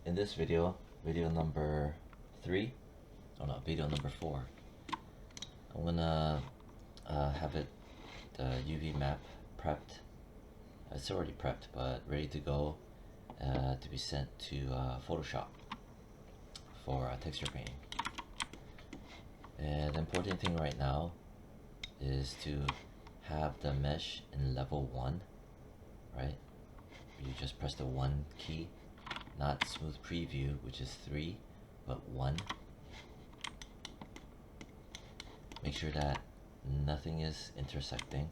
in this video, video number 3, oh no, video number 4, I'm gonna have it the UV map prepped. It's already prepped, but ready to go to be sent to Photoshop for texture painting. And the important thing right now is to have the mesh in level 1, right? You just press the 1 key, not smooth preview, which is 3, but 1. Make sure that nothing is intersecting.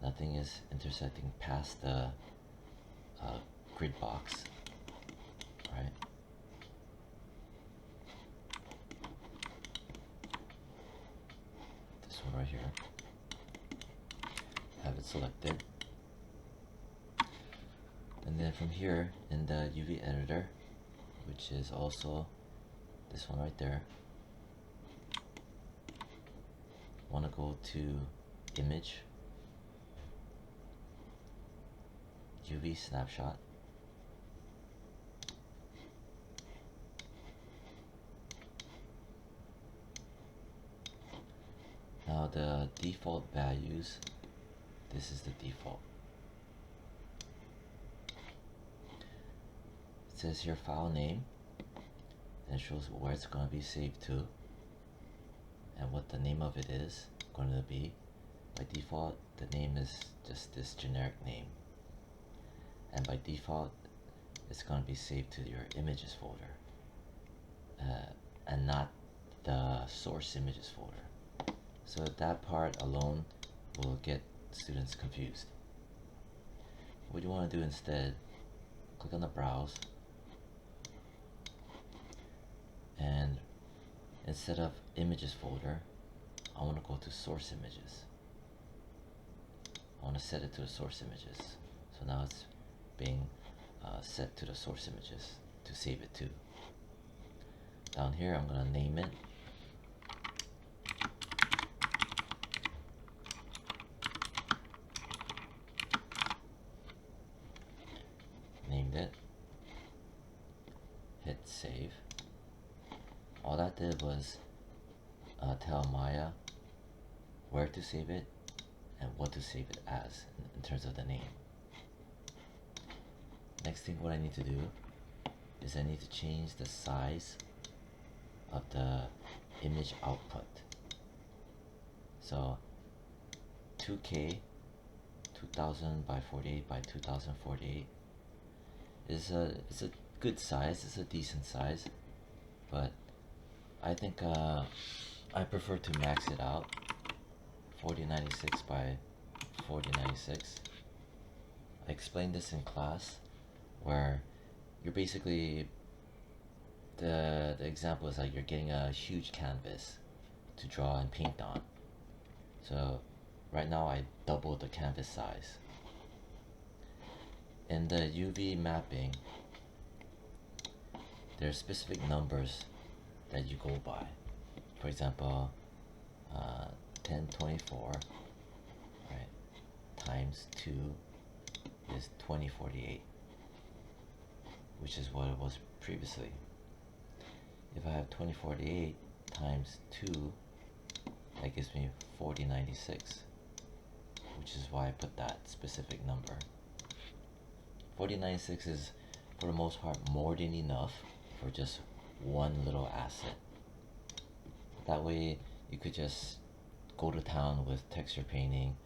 Nothing is intersecting past the grid box, right? This one right here. Have it selected. And then from here in the UV editor, which is also this one right there, want to go to image, UV snapshot, now the default values, this is the default. It says here file name, and it shows where it's going to be saved to and what the name of it is going to be. By default, the name is just this generic name, and by default it's going to be saved to your images folder and not the source images folder. So that part alone will get students confused. What you want to do instead, click on the browse, and instead of images folder, I want to go to source images. I want to set it to the source images. So now it's being set to the source images to save it to. Down here I'm going to name it. Named it. Hit save. All that did was tell Maya where to save it and what to save it as in terms of the name. Next thing what I need to do is I need to change the size of the image output. So 2K 2000 by 48 by 2048 is a good size, it's a decent size, but I think I prefer to max it out. 4096 by 4096. I explained this in class where you're basically, the example is like you're getting a huge canvas to draw and paint on. So right now I doubled the canvas size. In the UV mapping, there are specific numbers that you go by. For example, 1024, right, times 2 is 2048, which is what it was previously. If I have 2048 times 2, that gives me 4096, which is why I put that specific number. 4096 is, for the most part, more than enough for just one little asset. That way you could just go to town with texture painting,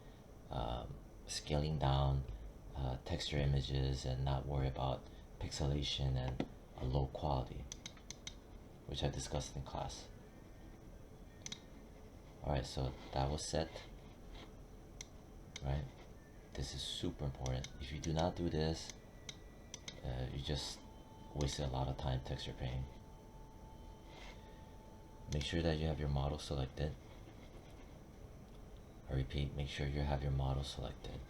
scaling down texture images and not worry about pixelation and a low quality, which I discussed in class. Alright, so that was set, right? This is super important. If you do not do this, you just wasted a lot of time texture painting. Make sure that you have your model selected. I repeat, make sure you have your model selected.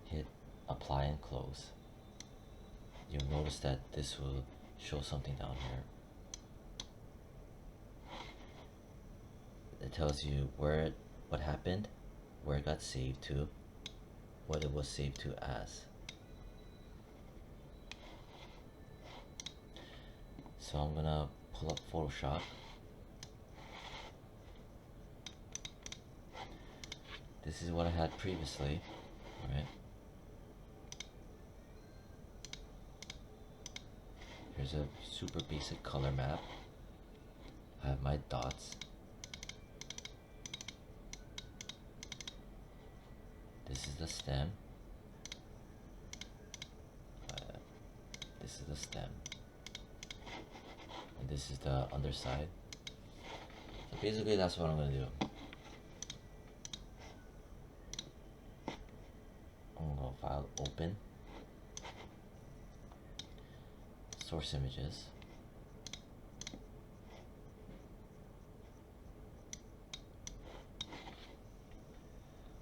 Hit apply and close. You'll notice that this will show something down here. It tells you what happened, where it got saved to, what it was saved to as. So I'm gonna pull up Photoshop. This is what I had previously, right? Here's a super basic color map. I have my dots. This is the stem. This is the stem. And this is the underside. So basically that's what I'm gonna do. I'm gonna go file, open, source images.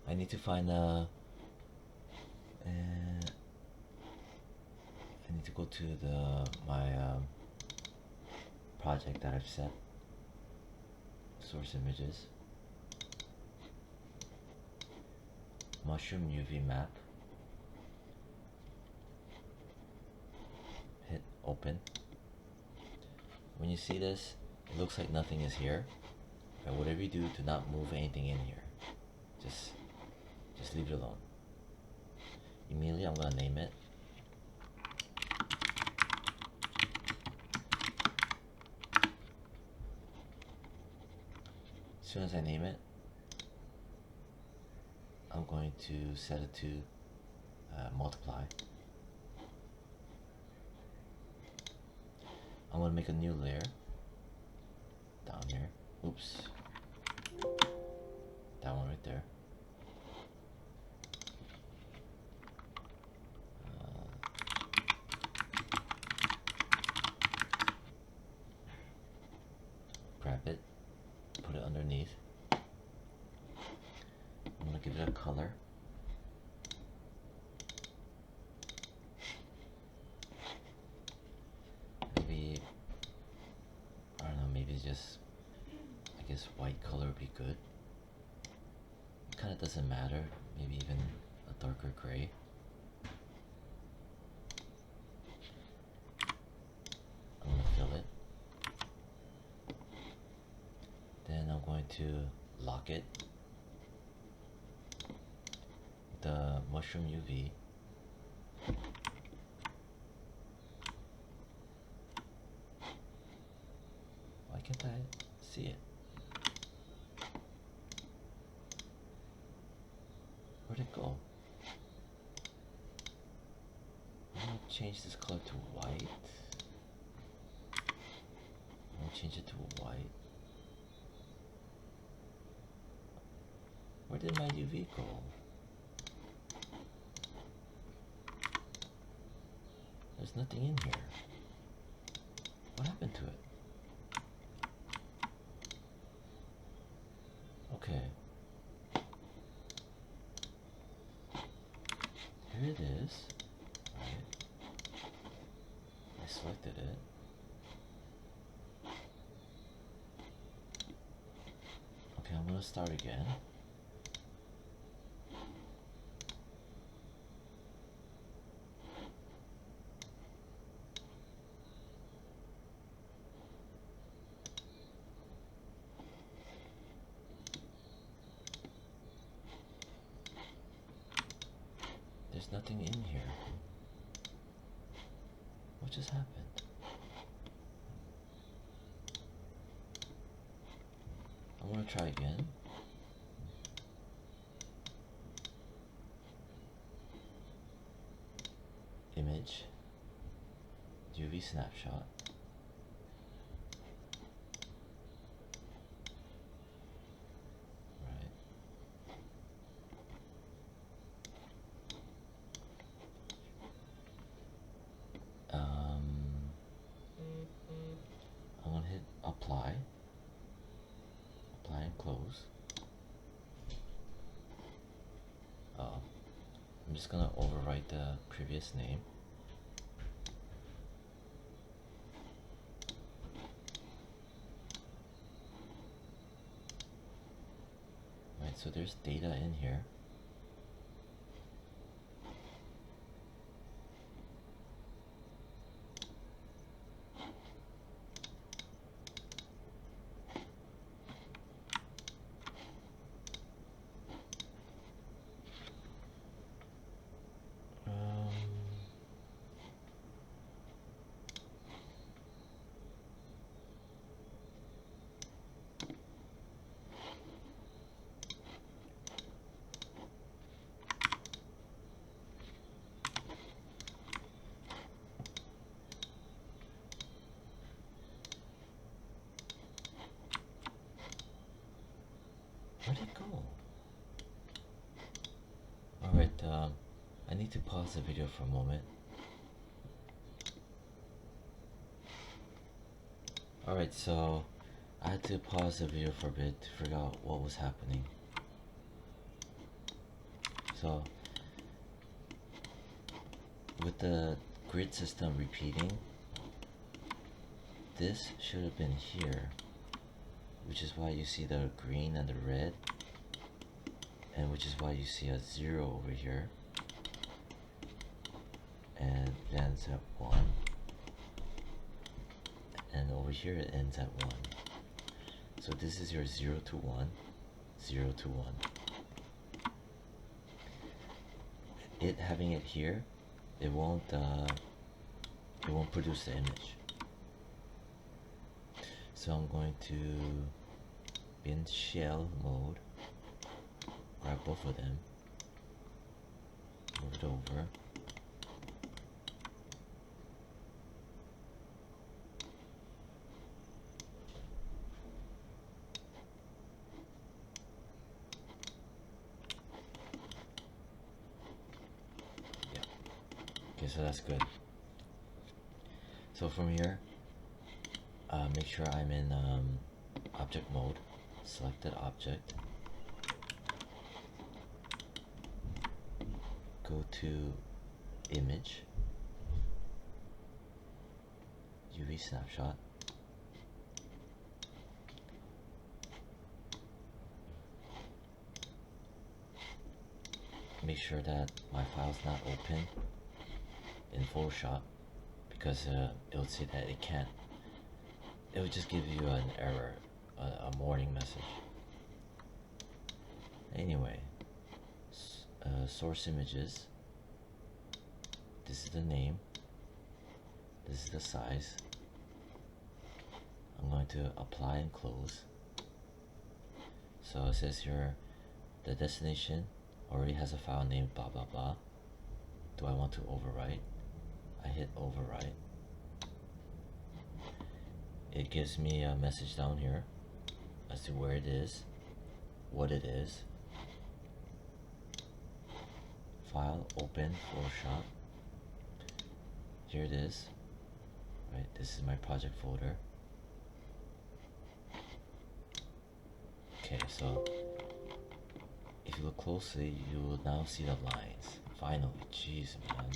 I need to find I need to go to my project that I've set. Source images. Mushroom UV map. Hit open. When you see this, it looks like nothing is here. And whatever you do, do not move anything in here. Just leave it alone. Immediately I'm gonna name it. As soon as I name it, I'm going to set it to multiply. I'm gonna make a new layer down here. Oops. That one right there. Grab it, put it underneath. I'm gonna give it a color. Maybe, I don't know, maybe just, I guess white color would be good. It kind of doesn't matter, maybe even a darker gray. I'm gonna fill it. Then I'm going to lock it with the mushroom UV. Why can't I see it? Where'd it go? I'm gonna change this color to white. I'm gonna change it to white. Where did my UV go? There's nothing in here. What happened to it? Okay. Here it is. Right. I selected it. Okay, I'm gonna start again. There's nothing in here. What just happened? I'm gonna try again. Image, UV snapshot. Right. I'm gonna hit apply. Apply and close. I'm just gonna overwrite the previous name. Right, so there's data in here. I need to pause the video for a moment. Alright, so I had to pause the video for a bit to figure out what was happening. So with the grid system repeating, this should have been here, which is why you see the green and the red, and which is why you see a 0 over here, and it ends at 1, and over here it ends at 1. So this is your 0 to 1, 0 to 1. It having it here, it won't produce the image. So I'm going to be in shell mode, grab both of them, move it over. Okay, so that's good. So from here, make sure I'm in object mode, selected object, go to image, UV snapshot, make sure that my file's not open in Photoshop, because it would say that it can't. It would just give you an error, a warning message. Anyway, source images. This is the name. This is the size. I'm going to apply and close. So it says here, the destination already has a file named blah blah blah. Do I want to overwrite? I hit overwrite. It gives me a message down here as to where it is, what it is. File, open, Photoshop. Here it is. Right, this is my project folder. Okay, so if you look closely, you will now see the lines. Finally, jeez, man.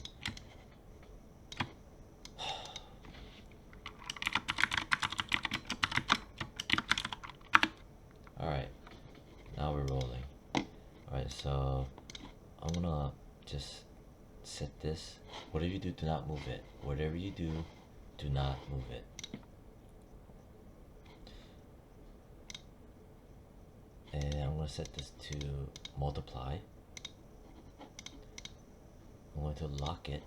Alright, now we're rolling. Alright, so I'm gonna just set this. Whatever you do, do not move it. Whatever you do, do not move it. And I'm going to set this to multiply. I'm going to lock it.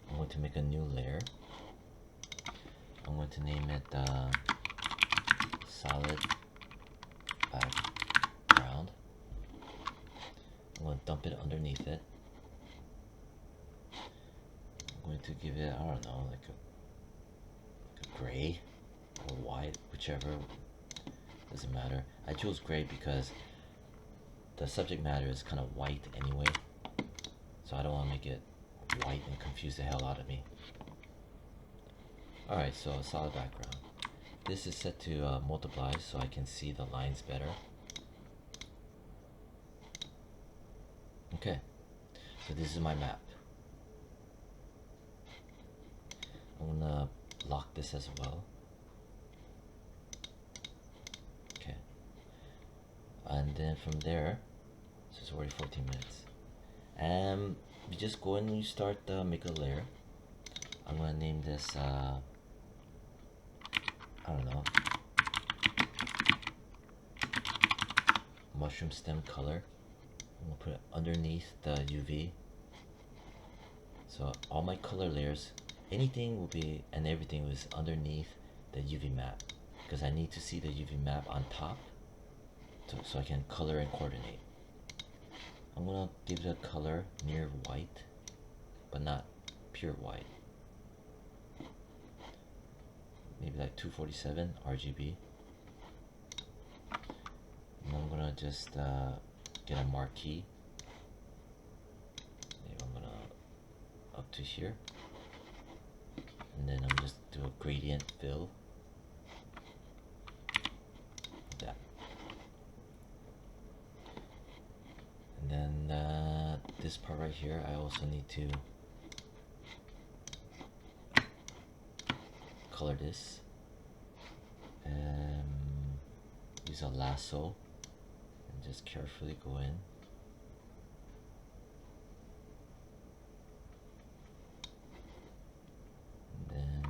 I'm going to make a new layer. I'm going to name it solid background. I'm going to dump it underneath it. I'm going to give it, I don't know, like a gray or white, whichever. Doesn't matter. I chose gray because the subject matter is kind of white anyway, so I don't want to make it white and confuse the hell out of me. Alright, so a solid background. This is set to multiply so I can see the lines better. Okay, so this is my map. I'm gonna lock this as well. Okay, and then from there, so it's already 14 minutes. And you just go and you start make a layer. I'm gonna name this I don't know, mushroom stem color. I'm gonna put it underneath the UV. So all my color layers, anything will be, and everything was underneath the UV map, because I need to see the UV map on top so I can color and coordinate. I'm gonna give it a color near white, but not pure white. Maybe like 247 RGB. And I'm gonna just get a marquee up to here, and then I'm just do a gradient fill. That. And then this part right here, I also need to color this. Use a lasso and just carefully go in. And then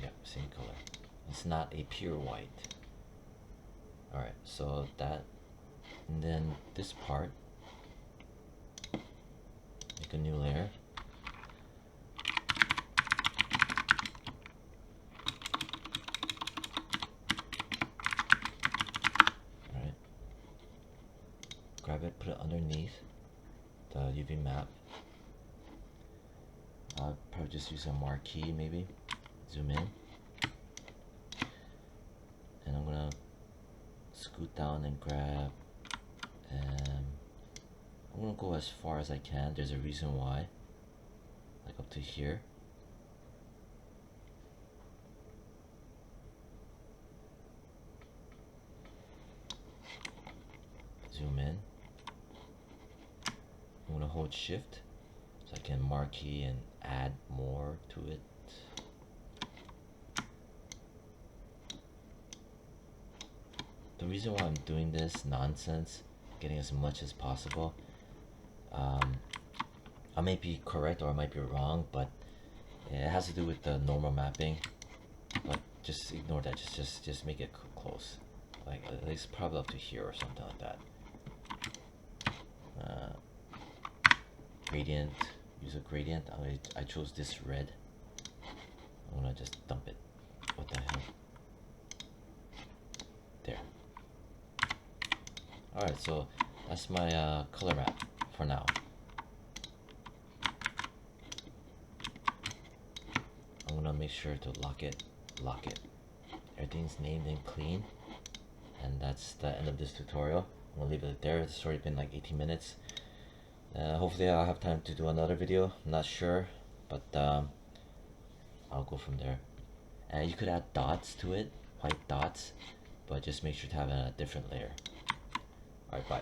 yeah, same color. It's not a pure white. Alright, so that, and then this part, make a new layer. Alright. Grab it, put it underneath the UV map. I'll probably just use a marquee maybe. Zoom in. And I'm gonna scoot down and grab, and I'm gonna go as far as I can. There's a reason why. Like up to here. Zoom in. I'm gonna hold shift so I can marquee and add more to it. The reason why I'm doing this nonsense, getting as much as possible, I may be correct or I might be wrong, but it has to do with the normal mapping. But just ignore that. Just make it close, like at least probably up to here or something like that. Gradient. Use a gradient. I chose this red. I'm gonna just dump it. What the hell? There. Alright, so that's my color map for now. I'm gonna make sure to lock it. Everything's named and clean. And that's the end of this tutorial. I'm gonna leave it there. It's already been like 18 minutes. Hopefully I'll have time to do another video. I'm not sure, but I'll go from there. And you could add dots to it, white dots, but just make sure to have a different layer. Alright, bye.